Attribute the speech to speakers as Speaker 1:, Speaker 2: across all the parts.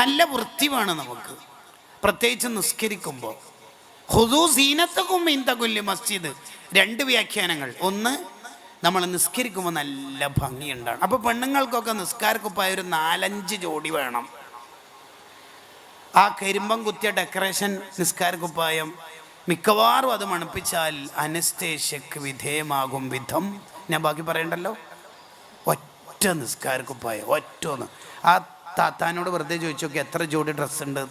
Speaker 1: നല്ല വൃത്തി വേണം നമുക്ക്, പ്രത്യേകിച്ച് നിസ്കരിക്കുമ്പോൾ. ഖുദൂ സീനത്തകും ഇൻദ കുല്ലി മസ്ജിദ്, രണ്ട് വ്യാഖ്യാനങ്ങൾ. ഒന്ന്, നമ്മൾ നിസ്കരിക്കുമ്പോൾ നല്ല ഭംഗിയുണ്ടാണ്. അപ്പോൾ പെണ്ണുങ്ങൾക്കൊക്കെ നിസ്കാരക്കുപ്പായ ഒരു 4-5 ജോഡി വേണം. ആ കരിമ്പം കുത്തിയ ഡെക്കറേഷൻ നിസ്കാരക്കുപ്പായം മിക്കവാറും അത് മണപ്പിച്ചാൽ അനസ്തേഷ്യക്ക് വിധേയമാകും വിധം, ഞാൻ ബാക്കി പറയണ്ടല്ലോ, ഒറ്റ നിസ്കാരക്കുപ്പായം, ഒറ്റൊന്ന്. ആ താത്താനോട് വെറുതെ ചോദിച്ചു നോക്കി എത്ര ജോഡി ഡ്രസ്സുണ്ട്.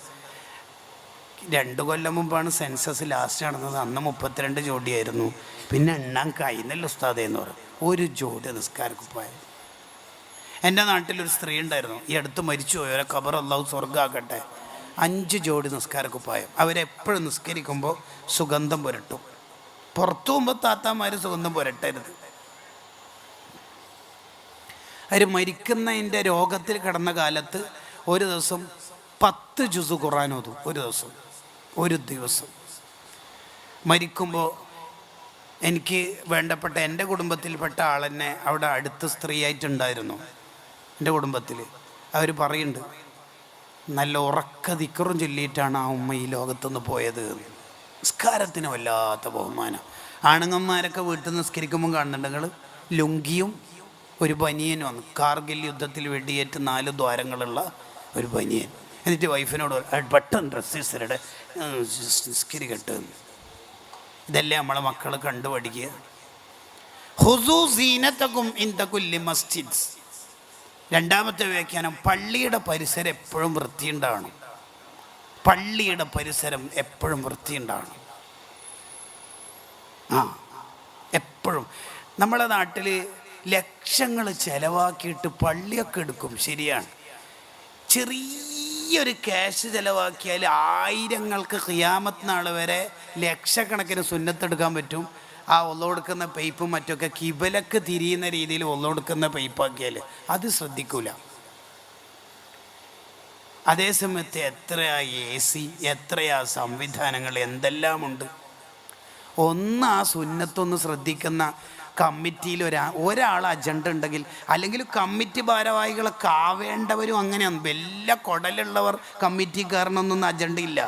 Speaker 1: 2 കൊല്ലം മുമ്പാണ് സെൻസസ് ലാസ്റ്റ് നടന്നത്, അന്ന് 32 ജോഡിയായിരുന്നു. പിന്നെ എണ്ണാൻ കഴിയുന്നില്ല ഉസ്താദേ എന്ന് പറയും. 1 ജോഡി നിസ്കാരക്കുപ്പായം. എൻ്റെ നാട്ടിലൊരു സ്ത്രീ ഉണ്ടായിരുന്നു, ഈ അടുത്ത് മരിച്ചു പോയി, അവരെ ഖബർ അല്ലാഹു സ്വർഗ്ഗാക്കട്ടെ. 5 ജോഡി നിസ്കാരക്കുപ്പായം. അവരെപ്പോഴും നിസ്കരിക്കുമ്പോൾ സുഗന്ധം പുരട്ടും. പുറത്തു പോകുമ്പോൾ താത്താമാർ സുഗന്ധം പുരട്ടരുത്. അവർ മരിക്കുന്നതിൻ്റെ രോഗത്തിൽ കിടന്ന കാലത്ത് ഒരു ദിവസം 10 ജുസ് ഖുർആൻ ഓതും. ഒരു ദിവസം. മരിക്കുമ്പോൾ എനിക്ക് വേണ്ടപ്പെട്ട എൻ്റെ കുടുംബത്തിൽപ്പെട്ട ആളെന്നെ അവിടെ അടുത്ത സ്ത്രീയായിട്ടുണ്ടായിരുന്നു എൻ്റെ കുടുംബത്തിൽ. അവർ പറയുന്നുണ്ട്, നല്ല ഉറക്ക ദിക്റും ചൊല്ലിയിട്ടാണ് ആ ഉമ്മ ഈ ലോകത്തുനിന്ന് പോയത്. നിസ്കാരത്തിന് വല്ലാത്ത ബഹുമാനം. ആണുങ്ങന്മാരൊക്കെ വീട്ടിൽ നിസ്കരിക്കുമ്പോൾ കാണുന്നുണ്ട് നിങ്ങൾ, ലുങ്കിയും ഒരു ബനിയനും വന്നു. കാർഗിൽ യുദ്ധത്തിൽ വെടിയേറ്റ് 4 ദ്വാരങ്ങളുള്ള ഒരു ബനിയൻ. എന്നിട്ട് വൈഫിനോട് പെട്ടെന്ന് ഡ്രസ്സരുടെ നിസ്കരിക്കട്ടെ. ഇതല്ലേ നമ്മളെ മക്കൾ കണ്ടുപഠിക്കുക. ഖുദൂ സീനത്തകും ഇൻദ കുല്ലി മസ്ജിദ്. രണ്ടാമത്തെ വ്യാഖ്യാനം, പള്ളിയുടെ പരിസരം എപ്പോഴും വൃത്തിയുണ്ടാവണം. പള്ളിയുടെ പരിസരം എപ്പോഴും വൃത്തിയുണ്ടാവണം. എപ്പോഴും. നമ്മളെ നാട്ടിൽ ലക്ഷങ്ങൾ ചിലവാക്കിയിട്ട് പള്ളിയൊക്കെ എടുക്കും, ശരിയാണ്. ചെറിയൊരു ക്യാഷ് ചിലവാക്കിയാൽ ആയിരങ്ങൾക്ക് ഖിയാമത്ത് നാൾ വരെ ലക്ഷക്കണക്കിന് സുന്നത്തെടുക്കാൻ പറ്റും. ആ ഒള്ളൊടുക്കുന്ന പൈപ്പും മറ്റൊക്കെ കിബലക്ക് തിരിയുന്ന രീതിയിൽ ഒള്ളൊടുക്കുന്ന പൈപ്പാക്കിയാൽ അത് ശ്രദ്ധിക്കൂല. അതേസമയത്ത് എത്രയാ AC, എത്രയാ സംവിധാനങ്ങൾ, എന്തെല്ലാമുണ്ട്. ഒന്ന് ആ സുന്നത്തൊന്ന് ശ്രദ്ധിക്കുന്ന കമ്മിറ്റിയിൽ ഒരാൾ അജണ്ട ഉണ്ടെങ്കിൽ, അല്ലെങ്കിൽ കമ്മിറ്റി ഭാരവാഹികളൊക്കെ ആവേണ്ടവരും അങ്ങനെയാണ്. വല്ല കൊടലുള്ളവർ കമ്മിറ്റിക്കാരനൊന്നും അജണ്ടയില്ല.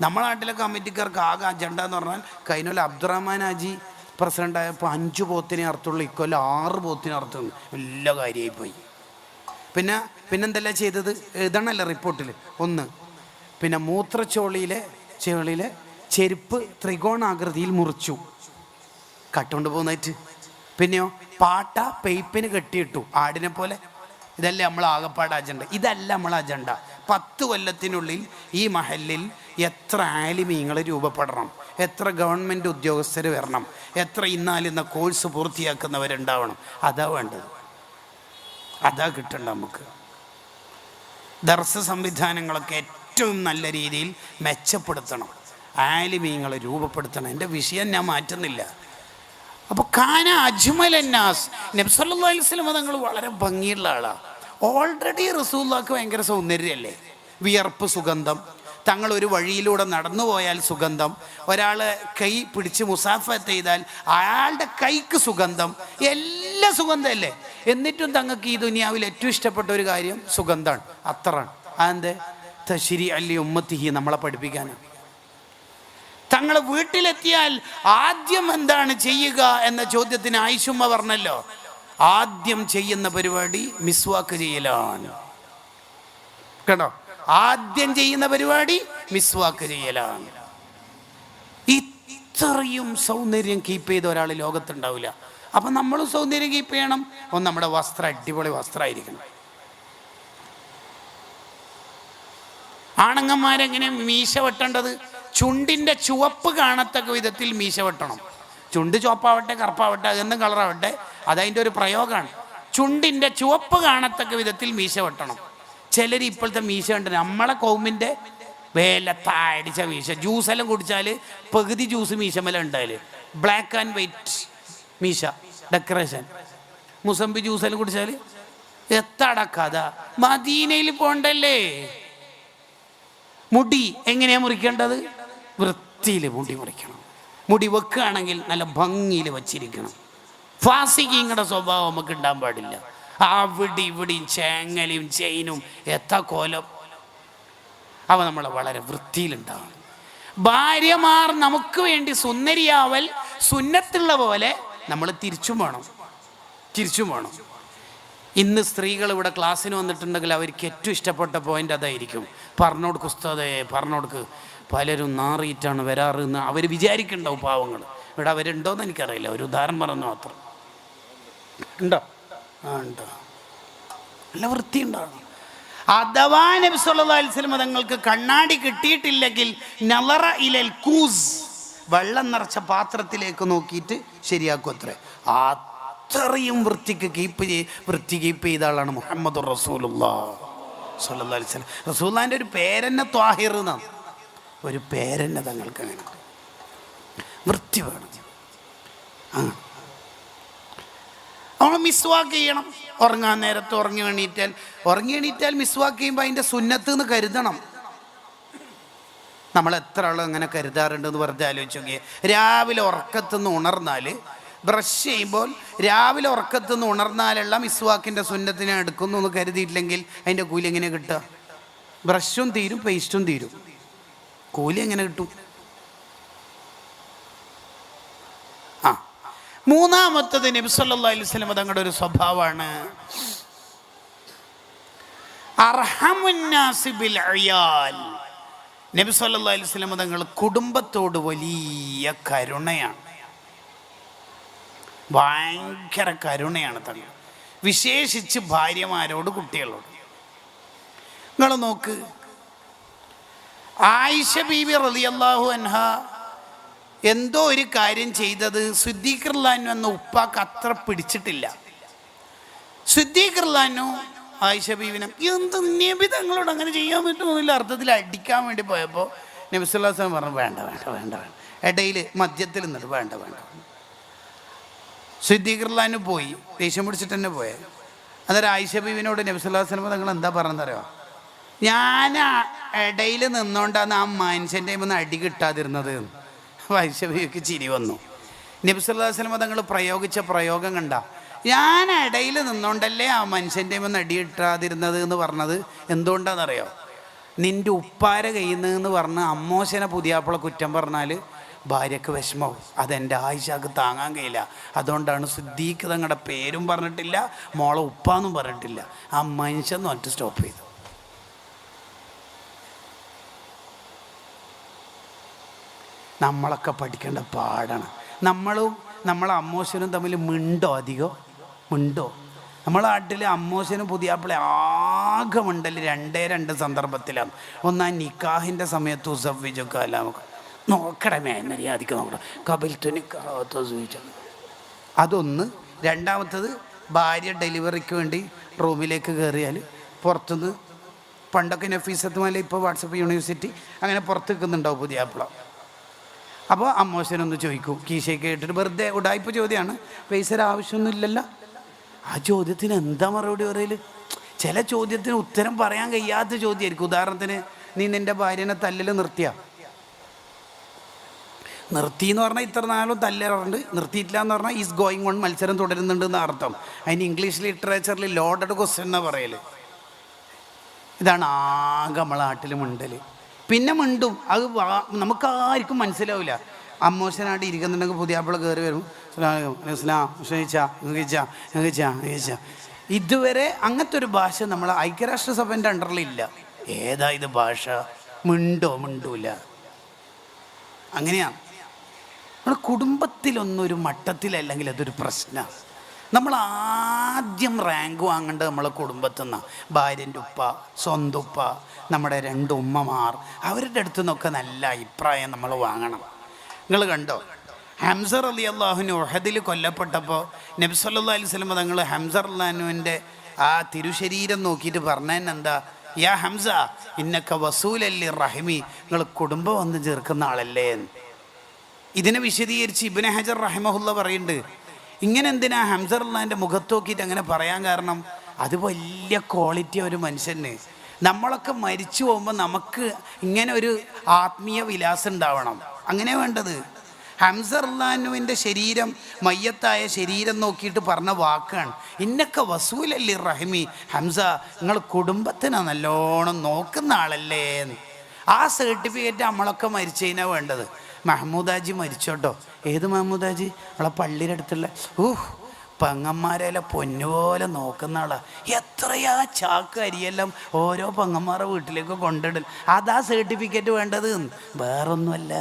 Speaker 1: നമ്മളെ നാട്ടിലെ കമ്മിറ്റിക്കാർക്ക് ആകെ അജണ്ട എന്ന് പറഞ്ഞാൽ, കഴിഞ്ഞ അബ്ദുറഹ്മാൻ ഹാജി പ്രസിഡൻ്റായപ്പോൾ 5 പോത്തിനെ അർത്ഥമുള്ളൂ, ഇക്കൊല്ലം 6 പോത്തിനെ അർത്ഥമുള്ളൂ. എല്ലാ കാര്യമായി പോയി. പിന്നെന്തെല്ലാം ചെയ്തത് എഴുതണമല്ലോ റിപ്പോർട്ടിൽ. ഒന്ന്, പിന്നെ മൂത്രച്ചോളിയിലെ ചെരുപ്പ് ത്രികോണാകൃതിയിൽ മുറിച്ചു കട്ടുകൊണ്ട് പോകുന്നതായിട്ട്. പിന്നെയോ പാട്ട പൈപ്പിന് കെട്ടിയിട്ടു ആടിനെ പോലെ. ഇതല്ലേ നമ്മൾ ആകപ്പാട് അജണ്ട. ഇതല്ല നമ്മൾ അജണ്ട. 10 കൊല്ലത്തിനുള്ളിൽ ഈ മഹലിൽ എത്ര ആലിമീങ്ങൾ രൂപപ്പെടണം, എത്ര ഗവൺമെൻറ് ഉദ്യോഗസ്ഥർ വരണം, എത്ര ഇന്നാലിന്ന കോഴ്സ് പൂർത്തിയാക്കുന്നവരുണ്ടാവണം. അതാ വേണ്ടത്, അതാ കിട്ടണ്ട നമുക്ക്. ദർസ് സംവിധാനങ്ങളൊക്കെ ഏറ്റവും നല്ല രീതിയിൽ മെച്ചപ്പെടുത്തണം, ആലിമീങ്ങളെ രൂപപ്പെടുത്തണം. എൻ്റെ വിഷയം ഞാൻ മാറ്റുന്നില്ല. അപ്പോൾ കാന അജ്മലന്നാസ്, നബി സല്ലല്ലാഹു അലൈഹി വസല്ലം തങ്ങൾ വളരെ ഭംഗിയുള്ള ആളാണ്. ഓൾറെഡി റസൂലുള്ളാഹിക്ക് ഭയങ്കര സൗന്ദര്യമല്ലേ, വിയർപ്പ് സുഗന്ധം, തങ്ങൾ ഒരു വഴിയിലൂടെ നടന്നു പോയാൽ സുഗന്ധം, ഒരാൾ കൈ പിടിച്ച് മുസാഫത്ത് ചെയ്താൽ അയാളുടെ കൈക്ക് സുഗന്ധം, എല്ലാം സുഗന്ധമല്ലേ. എന്നിട്ടും തങ്ങൾക്ക് ഈ ദുനിയാവിൽ ഏറ്റവും ഇഷ്ടപ്പെട്ട ഒരു കാര്യം സുഗന്ധമാണ്. അത്രയാണ്. അതെന്ത്? തശ്രീ അല്ലി ഉമ്മത്തിഹി, നമ്മളെ പഠിപ്പിക്കാനാണ്. തങ്ങൾ വീട്ടിലെത്തിയാൽ ആദ്യം എന്താണ് ചെയ്യുക എന്ന ചോദ്യത്തിന് ആയിഷുമ്മ പറഞ്ഞല്ലോ, ആദ്യം ചെയ്യുന്ന പരിപാടി മിസ്വാക്ക് ചെയ്യലാണ്. കേട്ടോ, ആദ്യം ചെയ്യുന്ന പരിപാടി മിസ്വാക്ക് ചെയ്യലാണ്. ഇത്രയും സൗന്ദര്യം കീപ്പ് ചെയ്ത ഒരാൾ ലോകത്തുണ്ടാവില്ല. അപ്പം നമ്മളും സൗന്ദര്യം കീപ്പ് ചെയ്യണം. ഒന്ന്, നമ്മുടെ വസ്ത്രം അടിപൊളി വസ്ത്രമായിരിക്കണം. ആണുങ്ങന്മാരെങ്ങനെ മീശ വെട്ടേണ്ടത്? ചുണ്ടിൻ്റെ ചുവപ്പ് കാണത്തക്ക വിധത്തിൽ മീശ വെട്ടണം. ചുണ്ട് ചുവപ്പാവട്ടെ കറുപ്പാവട്ടെ അതെന്തും കളറാവട്ടെ, അതതിൻ്റെ ഒരു പ്രയോഗമാണ്. ചുണ്ടിൻ്റെ ചുവപ്പ് കാണത്തക്ക വിധത്തിൽ മീശ വെട്ടണം. ചിലർ ഇപ്പോഴത്തെ മീശ ഉണ്ട്, നമ്മളെ കൗമിൻ്റെ വേലത്താടിച്ച മീശ. ജ്യൂസെല്ലാം കുടിച്ചാൽ പകുതി ജ്യൂസ് മീശമല ഉണ്ടായാൽ, ബ്ലാക്ക് ആൻഡ് വൈറ്റ് മീശ ഡെക്കറേഷൻ. മുസംബി ജ്യൂസെല്ലാം കുടിച്ചാൽ എത്താടാ കഥ. മദീനയിൽ പോണ്ടല്ലേ. മുടി എങ്ങനെയാണ് മുറിക്കേണ്ടത്? വൃത്തിയിൽ മുടി മുറിക്കണം. മുടി വെക്കുകയാണെങ്കിൽ നല്ല ഭംഗിയിൽ വച്ചിരിക്കണം. ഫാസിക്കിങ്ങളുടെ സ്വഭാവം നമുക്ക് ഉണ്ടാകാൻ പാടില്ല. അവിടെ ഇവിടെയും ചേങ്ങലയും ചെയിനും എത്താ കോലം. അവ നമ്മൾ വളരെ വൃത്തിയിലുണ്ടാവണം. ഭാര്യമാർ നമുക്ക് വേണ്ടി സുന്ദരിയാവൽ സുന്നത്തുള്ള പോലെ നമ്മൾ തിരിച്ചും വേണം. ഇന്ന് സ്ത്രീകൾ ഇവിടെ ക്ലാസ്സിന് വന്നിട്ടുണ്ടെങ്കിൽ അവർക്ക് ഏറ്റവും ഇഷ്ടപ്പെട്ട പോയിന്റ് അതായിരിക്കും. പറഞ്ഞോടുക്ക് ഉസ്താദേ, പറഞ്ഞോടുക്ക് പലരും നാറിയിട്ടാണ് വരാറ് എന്ന് അവർ വിചാരിക്കുന്നുണ്ടാവും. പാവങ്ങൾ ഇവിടെ അവരുണ്ടോയെന്ന് എനിക്കറിയില്ല, ഒരു ഉദാഹരണം പറഞ്ഞു മാത്രം. ഉണ്ടോ? ഉണ്ടോ? നല്ല വൃത്തി ഉണ്ടാവണം. അഥവാ നബി സല്ലല്ലാഹു അലൈഹി വസല്ലം തങ്ങൾക്ക് കണ്ണാടി കിട്ടിയിട്ടില്ലെങ്കിൽ നളറ ഇലൽ കൂസ്, വെള്ളം നിറച്ച പാത്രത്തിലേക്ക് നോക്കിയിട്ട് ശരിയാക്കും അത്രേ. അത്രയും വൃത്തി കീപ്പ് ചെയ്ത ആളാണ് മുഹമ്മദ് റസൂലുള്ളാഹി സ്വല്ലല്ലാഹു അലൈഹി വസല്ലം. റസൂലുള്ളാഹിൻ്റെ ഒരു പേരെന്നെ ത്വാഹിർ എന്നാണ്, ഒരു പേരെന്നെ തങ്ങൾക്ക് അങ്ങനെ വൃത്തി വേണം. നമ്മൾ മിസ്വാക്ക് ചെയ്യണം. ഉറങ്ങാൻ നേരത്ത് ഉറങ്ങി എണീറ്റാൽ മിസ്വാക്ക് ചെയ്യുമ്പോൾ അതിൻ്റെ സുന്നത്ത് എന്ന് കരുതണം. നമ്മൾ എത്ര ആൾ അങ്ങനെ കരുതാറുണ്ടെന്ന് വെറുതെ ആലോചിച്ച് നോക്കിയേ. രാവിലെ ഉറക്കത്തുനിന്ന് ഉണർന്നാൽ, ബ്രഷ് ചെയ്യുമ്പോൾ രാവിലെ ഉറക്കത്തുനിന്ന് ഉണർന്നാലുള്ള മിസ്വാക്കിൻ്റെ സുന്നത്തിനെ എടുക്കുന്നു എന്ന് കരുതിയിട്ടില്ലെങ്കിൽ അതിൻ്റെ കൂലി എങ്ങനെ കിട്ടുക? ബ്രഷും തീരും, പേസ്റ്റും തീരും, കൂലി എങ്ങനെ കിട്ടും? മൂന്നാമത്തത് നബി സല്ലല്ലാഹു അലൈഹി വസല്ലം തങ്ങളുടെ ഒരു സ്വഭാവമാണ് അർഹമുന്നാസി ബിൽ അയാൽ. നബി സല്ലല്ലാഹു അലൈഹി വസല്ലം തങ്ങൾ കുടുംബത്തോട് വലിയ കരുണയാണ്, ഭയങ്കര കരുണയാണ് തങ്ങൾ, വിശേഷിച്ച് ഭാര്യമാരോട്, കുട്ടികളോട്. നിങ്ങൾ നോക്ക്, ആയിഷ ബീബി റളിയല്ലാഹു അൻഹ എന്തോ ഒരു കാര്യം ചെയ്തത് സിദ്ദീഖ് റളിയല്ലാഹു എന്ന ഉപ്പാക്ക് അത്ര പിടിച്ചിട്ടില്ല. സിദ്ദീഖ് റളിയല്ലാഹു ആയിഷ ബീവിനെ എന്ത് നബി തങ്ങളോട് അങ്ങനെ ചെയ്യാൻ പറ്റുമെന്നില്ല അർത്ഥത്തിൽ അടിക്കാൻ വേണ്ടി പോയപ്പോൾ നബി സല്ലല്ലാഹു അലൈഹി വസല്ലം പറഞ്ഞു വേണ്ട. ഇടയിൽ മധ്യത്തിൽ നിന്നിട്ട് വേണ്ട. സിദ്ദീഖ് റളിയല്ലാഹു പോയി, ദേഷ്യം പിടിച്ചിട്ട് തന്നെ പോയത്. അന്നേരം ആയിഷ ബീവിനോട് നബി സല്ലല്ലാഹു അലൈഹി വസല്ലം തങ്ങൾ എന്താ പറഞ്ഞറിയോ? ഞാൻ ഇടയിൽ നിന്നോണ്ടാണ് ആ മനുഷ്യൻ്റെ ഒന്ന് അടി കിട്ടാതിരുന്നത്. ആയിഷ ബീവിക്ക് ചിരി വന്നു. നബി സല്ലല്ലാഹു അലൈഹി വസല്ലം തങ്ങൾ പ്രയോഗിച്ച പ്രയോഗം കണ്ട, ഞാൻ ഇടയിൽ നിന്നോണ്ടല്ലേ ആ മനുഷ്യൻ്റെ ഒന്ന് അടി കിട്ടാതിരുന്നത് എന്ന് പറഞ്ഞത് എന്തുകൊണ്ടാണെന്നറിയോ? നിൻ്റെ ഉപ്പാര കയ്യിൽ നിന്ന് പറഞ്ഞ് അമ്മോശനെ പുതിയാപ്പിള കുറ്റം പറഞ്ഞാൽ ഭാര്യക്ക് വിഷമാവും. അതെൻ്റെ ആയിഷക്ക് താങ്ങാൻ കഴിയില്ല. അതുകൊണ്ടാണ് സിദ്ദീഖ് തങ്ങളുടെ പേരും പറഞ്ഞിട്ടില്ല, മോളെ ഉപ്പാന്നും പറഞ്ഞിട്ടില്ല. ആ മനുഷ്യൻ ഒറ്റ സ്റ്റോപ്പ് ചെയ്തു. നമ്മളൊക്കെ പഠിക്കേണ്ട പാടാണ്. നമ്മളെ അമ്മോശനും തമ്മിൽ മിണ്ടോ? നമ്മളെ നാട്ടിൽ അമ്മോശനും പുതിയാപ്പിളെ ആകെ മിണ്ടല് രണ്ട് സന്ദർഭത്തിലാണ്. ഒന്ന്, ആ നിക്കാഹിൻ്റെ സമയത്ത് ഉസവ്വിജൊക്കെ അല്ല, നമുക്ക് നോക്കട മര്യാദയ്ക്ക് നോക്കണം, അതൊന്ന്. രണ്ടാമത്തത്, ഭാര്യ ഡെലിവറിക്ക് വേണ്ടി റൂമിലേക്ക് കയറിയാൽ പുറത്തുനിന്ന്, പണ്ടൊക്കെ നഫീസത്തുമല്ല, ഇപ്പോൾ വാട്സപ്പ് യൂണിവേഴ്സിറ്റി, അങ്ങനെ പുറത്ത് നിൽക്കുന്നുണ്ടാവും പുതിയാപ്പിള. അപ്പോൾ അമ്മോശനൊന്ന് ചോദിക്കും, കീശയൊക്കെ കേട്ടിട്ട്, വെറുതെ ഉടായ്പ ചോദ്യമാണ്, പൈസയുടെ ആവശ്യമൊന്നുമില്ലല്ലോ. ആ ചോദ്യത്തിന് എന്താ മറുപടി പറയൽ? ചില ചോദ്യത്തിന് ഉത്തരം പറയാൻ കഴിയാത്ത ചോദ്യമായിരിക്കും. ഉദാഹരണത്തിന്, നീ നിൻ്റെ ഭാര്യനെ തല്ലൽ നിർത്തിയെന്ന് പറഞ്ഞാൽ ഇത്ര നാളും തല്ലാറുണ്ട്, നിർത്തിയിട്ടില്ല എന്ന് പറഞ്ഞാൽ ഈസ് ഗോയിങ് ഓൺ, മത്സരം തുടരുന്നുണ്ട് എന്ന് അർത്ഥം. അതിന് ഇംഗ്ലീഷ് ലിറ്ററേച്ചറിൽ ലോഡഡ് ക്വസ്റ്റ്യൻ എന്നാണ് പറയൽ. ഇതാണ് ആകെ നമ്മളെ നാട്ടിൽ മിണ്ടൽ. പിന്നെ മിണ്ടും, അത് നമുക്കാർക്കും മനസ്സിലാവില്ല. അമ്മോശനായിട്ട് ഇരിക്കുന്നുണ്ടെങ്കിൽ പുതിയാപ്പിള കയറി വരും, ഇതുവരെ അങ്ങനത്തെ ഒരു ഭാഷ നമ്മളെ ഐക്യരാഷ്ട്രസഭേൻ്റെ അണ്ടറിലില്ല. ഏതാ ഇത് ഭാഷ? മിണ്ടൂല. അങ്ങനെയാണ് നമ്മുടെ കുടുംബത്തിലൊന്നൊരു മട്ടത്തിലല്ലെങ്കിൽ അതൊരു പ്രശ്നമാണ്. നമ്മൾ ആദ്യം റാങ്ക് വാങ്ങേണ്ടത് നമ്മളെ കുടുംബത്തിൽ നിന്നാണ്. ഭാര്യൻ്റെ ഉപ്പ, സ്വന്തം ഉപ്പ, നമ്മുടെ രണ്ട് ഉമ്മമാർ, അവരുടെ അടുത്തു നിന്നൊക്കെ നല്ല അഭിപ്രായം നമ്മൾ വാങ്ങണം. നിങ്ങൾ കണ്ടോ, ഹംസ റളിയല്ലാഹു അൻഹു ഉഹദിൽ കൊല്ലപ്പെട്ടപ്പോൾ നബി സല്ലല്ലാഹു അലൈഹി വസല്ലം തങ്ങൾ ഹംസ റളിയല്ലാഹു അൻഹുവിൻ്റെ ആ തിരുശരീരം നോക്കിയിട്ട് പറഞ്ഞതെന്താ? യാ ഹംസ ഇന്നക വസൂലല്ലി റഹിമി, നിങ്ങൾ കുടുംബം വന്ന് ചേർക്കുന്ന ആളല്ലേ. ഇതിനെ വിശദീകരിച്ച് ഇബ്നു ഹജർ റഹിമഹുല്ല പറയുന്നുണ്ട്, ഇങ്ങനെ എന്തിനാ ഹംസ റളിയല്ലാഹുവിൻ്റെ മുഖത്ത് നോക്കിയിട്ട് അങ്ങനെ പറയാൻ കാരണം? അത് വലിയ ക്വാളിറ്റി ഒരു മനുഷ്യന്. നമ്മളൊക്കെ മരിച്ചു പോകുമ്പോൾ നമുക്ക് ഇങ്ങനെ ഒരു ആത്മീയ വിലാസം ഉണ്ടാവണം, അങ്ങനെ വേണ്ടത്. ഹംസ റളിയല്ലാഹുവിൻ്റെ ശരീരം, മയ്യത്തായ ശരീരം നോക്കിയിട്ട് പറഞ്ഞ വാക്കാണ് ഇന്നക്ക വസൂലല്ലി റഹിമി, ഹംസ നിങ്ങൾ കുടുംബത്തിനെ നല്ലോണം നോക്കുന്ന ആളല്ലേ. ആ സർട്ടിഫിക്കറ്റ് നമ്മളൊക്കെ മരിച്ചു കഴിഞ്ഞാൽ വേണ്ടത്. മഹമ്മൂദാജി മരിച്ചോട്ടോ. ഏത് മഹമ്മൂദാജി? നമ്മളെ പള്ളിയുടെ അടുത്തുള്ള പെങ്ങന്മാരെല്ലാം പൊന്നുപോലെ നോക്കുന്ന ആളാ. എത്രയാ ചാക്ക് അരിയെല്ലാം ഓരോ പെങ്ങന്മാരുടെ വീട്ടിലേക്ക് കൊണ്ടിടൽ. അതാ സർട്ടിഫിക്കറ്റ് വേണ്ടത്, വേറൊന്നുമല്ല.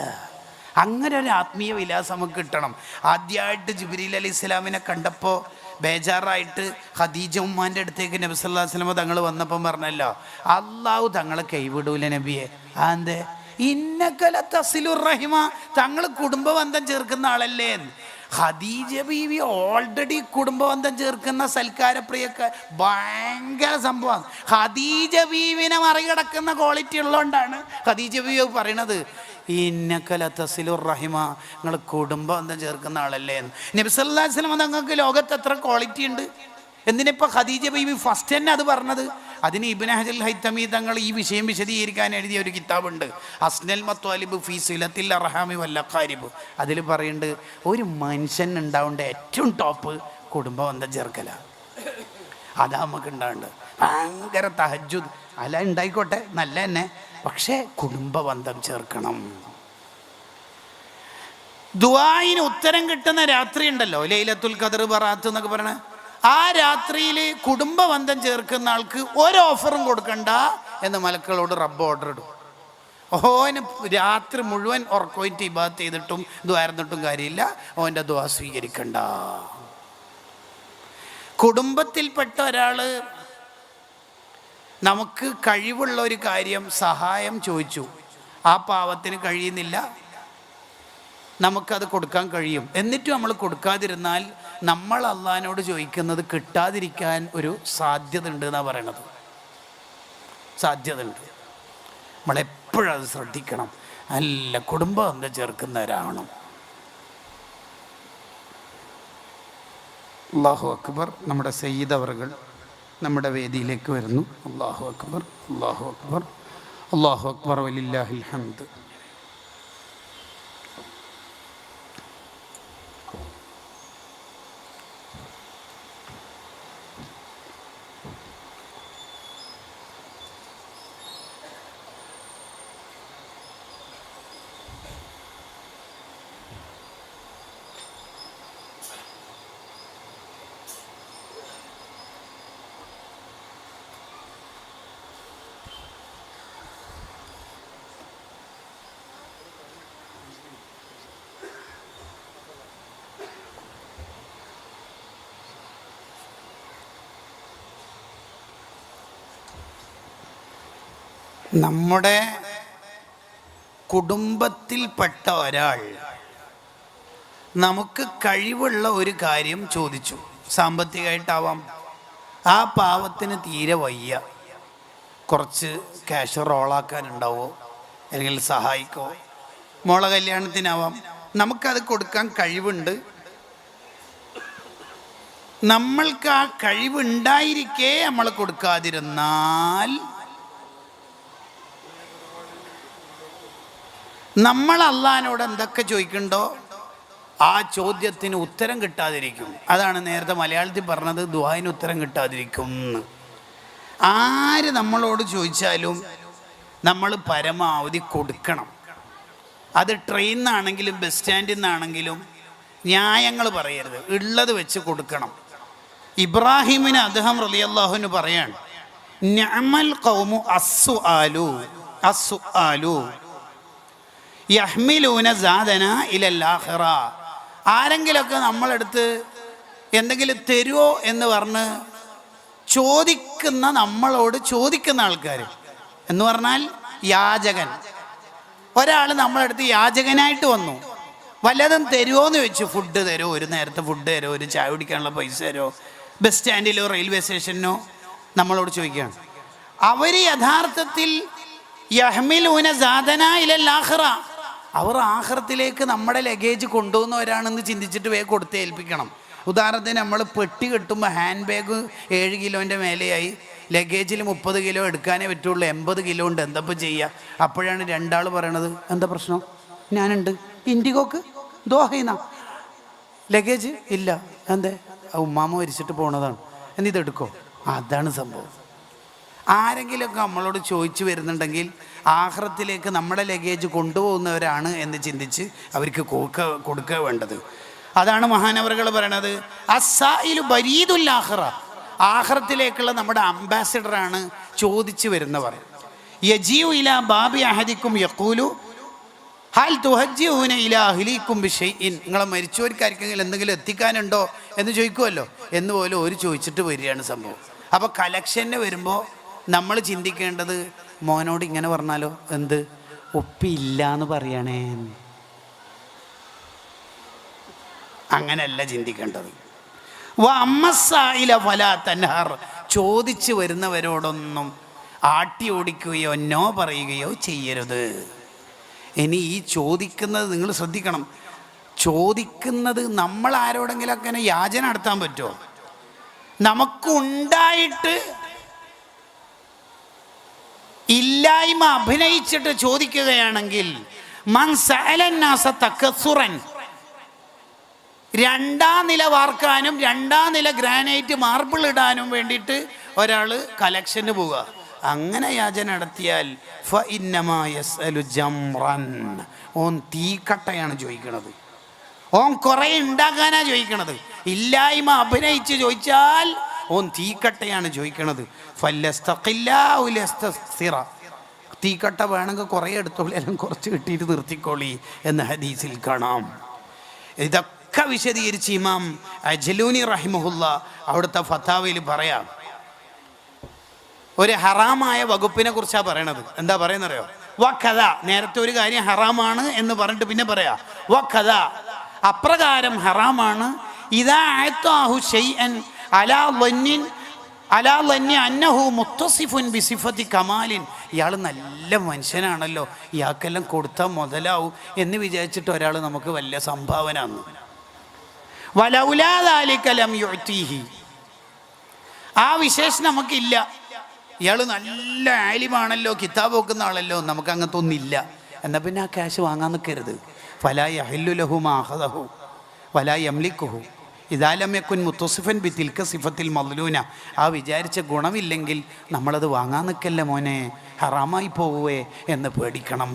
Speaker 1: അങ്ങനെ ഒരു ആത്മീയ വിലാസം നമുക്ക് കിട്ടണം. ആദ്യമായിട്ട് ജിബ്രീൽ അലൈഹി ഇസ്ലാമിനെ കണ്ടപ്പോൾ ബേജാറായിട്ട് ഖദീജ ഉമ്മാൻ്റെ അടുത്തേക്ക് നബി സല്ലല്ലാഹു അലൈഹി വസല്ലം തങ്ങൾ വന്നപ്പം പറഞ്ഞല്ലോ, അള്ളാഹു തങ്ങളെ കൈവിടൂല നബിയെ. അതെന്തേ? ഇന്നക ലതസിലുർ റഹിമ, തങ്ങൾ കുടുംബബന്ധം ചേർക്കുന്ന ആളല്ലേ. ഖദീജ ബീവി ഓൾറെഡി കുടുംബബന്ധം ചേർക്കുന്ന സൽക്കാരപ്രിയൊക്കെ ഭയങ്കര സംഭവമാണ്. ഖദീജ ബീവിനെ മറികടക്കുന്ന ക്വാളിറ്റി ഉള്ളതുകൊണ്ടാണ് ഖദീജ ബീവി പറയണത്, ഇന്നക ലതസിലുർ റഹിമ, നിങ്ങൾ കുടുംബബന്ധം ചേർക്കുന്ന ആളല്ലേ. നബി സല്ലല്ലാഹു അലൈഹി വസല്ലം തങ്ങൾക്ക് ലോകത്ത് എത്ര ക്വാളിറ്റി ഉണ്ട്. എന്തിനിപ്പോൾ ഖദീജ ബീവി ഫസ്റ്റ് തന്നെ അത് പറഞ്ഞത്? അതിന് ഇബ്നു ഹജറുൽ ഹൈതമി തങ്ങൾ ഈ വിഷയം വിശദീകരിക്കാൻ എഴുതിയ ഒരു കിതാബുണ്ട്, അസ്നൽ മത്വാലിബ് ഫീ സിലത്തിൽ അർഹാമി വൽ അഖാരിബ്. അതിൽ പറയുന്നുണ്ട്, ഒരു മനുഷ്യൻ ഉണ്ടാവേണ്ട ഏറ്റവും ടോപ്പ് കുടുംബബന്ധം ചേർക്കല. അതാ നമുക്ക് ഉണ്ടാവേണ്ടത്. ഭയങ്കര തഹജ്ജുദ് അല്ല ഉണ്ടായിക്കോട്ടെ, നല്ല തന്നെ, പക്ഷേ കുടുംബബന്ധം ചേർക്കണം. ദുആഇന് ഉത്തരം കിട്ടുന്ന രാത്രി ഉണ്ടല്ലോ, ലൈലത്തുൽ ഖദർ ബറാത്ത് എന്നൊക്കെ പറയണ ആ രാത്രിയിൽ കുടുംബബന്ധം ചേർക്കുന്ന ആൾക്ക് ഒരു ഓഫറും കൊടുക്കണ്ട എന്ന് മലക്കളോട് റബ്ബ് ഓർഡർ ഇടും. ഓന് രാത്രി മുഴുവൻ ഉറക്കോയിട്ട് ഇബാദത്ത് ചെയ്തിട്ടും ദ്വാരന്നിട്ടും കാര്യമില്ല, ഓൻ്റെ ദ്വാ സ്വീകരിക്കണ്ട. കുടുംബത്തിൽപ്പെട്ട ഒരാൾ നമുക്ക് കഴിവുള്ള ഒരു കാര്യം സഹായം ചോദിച്ചു, ആ പാവത്തിന് കഴിയുന്നില്ല, നമുക്കത് കൊടുക്കാൻ കഴിയും, എന്നിട്ടും നമ്മൾ കൊടുക്കാതിരുന്നാൽ നമ്മൾ അള്ളാഹിനോട് ചോദിക്കുന്നത് കിട്ടാതിരിക്കാൻ ഒരു സാധ്യത ഉണ്ട് എന്നാണ് പറയണത്. സാധ്യത ഉണ്ട്. നമ്മളെപ്പോഴും അത് ശ്രദ്ധിക്കണം. നല്ല കുടുംബബന്ധം ചേർക്കുന്നവരാവണം. അല്ലാഹു അക്ബർ. നമ്മുടെ സയ്യിദ് അവറുകൾ നമ്മുടെ വേദിയിലേക്ക് വരുന്നു. അല്ലാഹു അക്ബർ, അല്ലാഹു അക്ബർ, അല്ലാഹു അക്ബർ, വലില്ലാഹിൽ ഹംദ്. നമ്മുടെ കുടുംബത്തിൽപ്പെട്ട ഒരാൾ നമുക്ക് കഴിവുള്ള ഒരു കാര്യം ചോദിച്ചു, സാമ്പത്തികമായിട്ടാവാം. ആ പാവത്തിന് തീരെ വയ്യ, കുറച്ച് ക്യാഷ് റോളാക്കാനുണ്ടാവോ, അല്ലെങ്കിൽ സഹായിക്കോ, മോളെ കല്യാണത്തിനാവാം. നമുക്കത് കൊടുക്കാൻ കഴിവുണ്ട്. നമ്മൾക്ക് ആ കഴിവുണ്ടായിരിക്കെ നമ്മൾ കൊടുക്കാതിരുന്നാൽ നമ്മൾ അള്ളാഹിനോട് എന്തൊക്കെ ചോദിക്കണ്ടോ ആ ചോദ്യത്തിന് ഉത്തരം കിട്ടാതിരിക്കും. അതാണ് നേരത്തെ മലയാളത്തിൽ പറഞ്ഞത്, ദുആഇന് ഉത്തരം കിട്ടാതിരിക്കും എന്ന്. ആര് നമ്മളോട് ചോദിച്ചാലും നമ്മൾ പരമാവധി കൊടുക്കണം. അത് ട്രെയിനിൽ നിന്നാണെങ്കിലും ബസ് സ്റ്റാൻഡിൽ നിന്നാണെങ്കിലും ന്യായങ്ങൾ പറയരുത്, ഉള്ളത് വെച്ച് കൊടുക്കണം. ഇബ്രാഹിമിന് അദ്ദേഹം റളിയല്ലാഹുവിന് പറയാണ്, നിഅമൽ ഖൗമു അസ്സുആലു യഹ്മിലൂന സാദന ഇലൽ ആഖിറ. ആരെങ്കിലുമൊക്കെ നമ്മളെടുത്ത് എന്തെങ്കിലും തരുമോ എന്ന് പറഞ്ഞ് ചോദിക്കുന്ന, നമ്മളോട് ചോദിക്കുന്ന ആൾക്കാർ എന്ന് പറഞ്ഞാൽ യാചകൻ. ഒരാൾ നമ്മളെടുത്ത് യാചകനായിട്ട് വന്നു, വല്ലതും തരുമോ എന്ന് ചോദിച്ചു. ഫുഡ് തരുമോ, ഒരു നേരത്തെ ഫുഡ് തരുമോ, ഒരു ചായ കുടിക്കാനുള്ള പൈസ തരുമോ, ബസ് സ്റ്റാൻഡിലോ റെയിൽവേ സ്റ്റേഷനിലോ നമ്മളോട് ചോദിക്കുകയാണ്. അവർ യഥാർത്ഥത്തിൽ യഹ്മിലൂന സാദന ഇലൽ ആഖിറ, അവർ ആഖിറത്തിലേക്ക് നമ്മുടെ ലഗേജ് കൊണ്ടുപോകുന്നവരാണെന്ന് ചിന്തിച്ചിട്ട് വേഗം കൊടുത്ത് ഏൽപ്പിക്കണം. ഉദാഹരണത്തിന് നമ്മൾ പെട്ടി കെട്ടുമ്പോൾ ഹാൻഡ് ബാഗ് 7 കിലോൻ്റെ മേലെയായി, ലഗേജിൽ 30 കിലോ എടുക്കാനേ പറ്റുള്ളൂ, 80 കിലോ ഉണ്ട്, എന്തപ്പോൾ ചെയ്യുക? അപ്പോഴാണ് രണ്ടാൾ പറയണത്, എന്താ പ്രശ്നം? ഞാനുണ്ട്, ഇൻഡിഗോക്ക് ദോഹയിന്ന ലഗേജ് ഇല്ല, എന്തേ? ഉമ്മാമ മരിച്ചിട്ട് പോണതാണ്, എന്നിതെടുക്കോ? അതാണ് സംഭവം. ആരെങ്കിലുമൊക്കെ നമ്മളോട് ചോദിച്ചു വരുന്നുണ്ടെങ്കിൽ ആഖിറത്തിലേക്ക് നമ്മുടെ ലഗേജ് കൊണ്ടുപോകുന്നവരാണ് എന്ന് ചിന്തിച്ച് അവർക്ക് കൊടുക്കുക വേണ്ടത്. അതാണ് മഹാനവറുകൾ പറയണത്, അസ്സായിലു ബരീദുൽ ആഖിറ, ആഖിറത്തിലേക്കുള്ള നമ്മുടെ അംബാസിഡറാണ് ചോദിച്ചു വരുന്നവർ. യജീഉ ഇലാ ബാബി അഹദിക്കും യഖൂലു ഹൽ തുഹജ്ജിഊന ഇലാ അഹ്ലിക്കും ബിശൈഇൻ, നിങ്ങളെ മരിച്ചവർക്കാർക്കെങ്കിലും എന്തെങ്കിലും എത്തിക്കാനുണ്ടോ എന്ന് ചോദിക്കുമല്ലോ, എന്ന് പോലും ഒരു ചോദിച്ചിട്ട് വരികയാണ് സംഭവം. അപ്പോൾ കലക്ഷന് വരുമ്പോൾ നമ്മൾ ചിന്തിക്കേണ്ടത്, മോനോട് ഇങ്ങനെ പറഞ്ഞാലോ, എന്ത് ഒപ്പില്ല എന്ന് പറയണേ, അങ്ങനെയല്ല ചിന്തിക്കേണ്ടത്. വഅമ്മസ്സായില ഫലാ തൻഹർ, ചോദിച്ചു വരുന്നവരോടൊന്നും ആട്ടി ഓടിക്കുകയോ നോ പറയുകയോ ചെയ്യരുത്. ഇനി ഈ ചോദിക്കുന്നത് നിങ്ങൾ ശ്രദ്ധിക്കണം, ചോദിക്കുന്നത് നമ്മൾ ആരോടെങ്കിലും അങ്ങനെ യാചന നടത്താൻ പറ്റുമോ? നമുക്കുണ്ടായിട്ട് ഇല്ലായ്മ അഭിനയിച്ചിട്ട് ചോദിക്കുകയാണെങ്കിൽ മൻ സഅലന്നാസ തകസുറൻ, രണ്ടാം നില വാർക്കാനും രണ്ടാം നില ഗ്രാനൈറ്റ് മാർബിൾ ഇടാനും വേണ്ടിയിട്ട് ഒരാൾ കലക്ഷന് പോവുക, അങ്ങനെ യാചന നടത്തിയാൽ ഫ ഇന്നമാ യസ്അലു ജംറൻ, ഓൻ തീക്കട്ടയാണ് ചോദിക്കണത്, ഓൻ കുറേ ഉണ്ടാക്കാനാണ് ചോദിക്കണത്. ഇല്ലായ്മ അഭിനയിച്ച് ചോദിച്ചാൽ ഓൻ തീക്കട്ടയാണ് ചോദിക്കണത്. ഫല്ലസ്തഖില്ലാഉ ലസ്തസ്തിറ, തീക്കട്ട വേണമെങ്കിൽ കുറേ എടുത്തോളി, അല്ലെങ്കിൽ കുറച്ച് കിട്ടിയിട്ട് നിർത്തിക്കോളി എന്ന് ഹദീസിൽ കാണാം. ഇതൊക്കെ വിശദീകരിച്ച് ഇമാം അജ്ലൂനി റഹിമഹുല്ല അവിടുത്തെ ഫത്താവയിൽ പറയാം. ഒരു ഹറാമായ വകുപ്പിനെ കുറിച്ചാണ് പറയണത്. എന്താ പറയുന്നറിയോ? വഖദ, നേരത്തെ ഒരു കാര്യം ഹറാമാണ് എന്ന് പറഞ്ഞിട്ട് പിന്നെ പറയാ വഖദ, അപ്രകാരം ഹറാമാണ്. ഇദാ അഅതാഹു ശൈഅൻ അലാ ലന്നി അന്നഹു മുത്തസിഫുൻ ബിസിഫത്തി കമാലിൻ, ഇയാൾ നല്ല മനുഷ്യനാണല്ലോ, ഇയാൾക്കെല്ലാം കൊടുത്താൽ മുതലാവും എന്ന് വിചാരിച്ചിട്ട് ഒരാൾ നമുക്ക് വലിയ സംഭാവന തന്നു. വലൗലാ ദാലിക ലം യുഅതീഹി, ആ വിശേഷം നമുക്കില്ല, ഇയാൾ നല്ല ആലിമാണല്ലോ, കിതാബ് വെക്കുന്ന ആളല്ലോ, നമുക്ക് അങ്ങനത്തെ ഒന്നില്ല, എന്നാൽ പിന്നെ ആ ക്യാഷ് വാങ്ങാൻ നിൽക്കരുത്. ഫലാ യഹില്ലു ലഹു മാ അഖദഹു വലാ യംലിക്കുഹു ഇദാ ലം യകുൻ മുത്തസിഫൻ ബിതിൽക സിഫത്തിൽ മദ്ലൂന, ആ വിചാരിച്ച ഗുണമില്ലെങ്കിൽ നമ്മളത് വാങ്ങാൻ നിൽക്കല്ലേ മോനെ, ഹറാമായി പോവുകയെ എന്ന് പേടിക്കണം.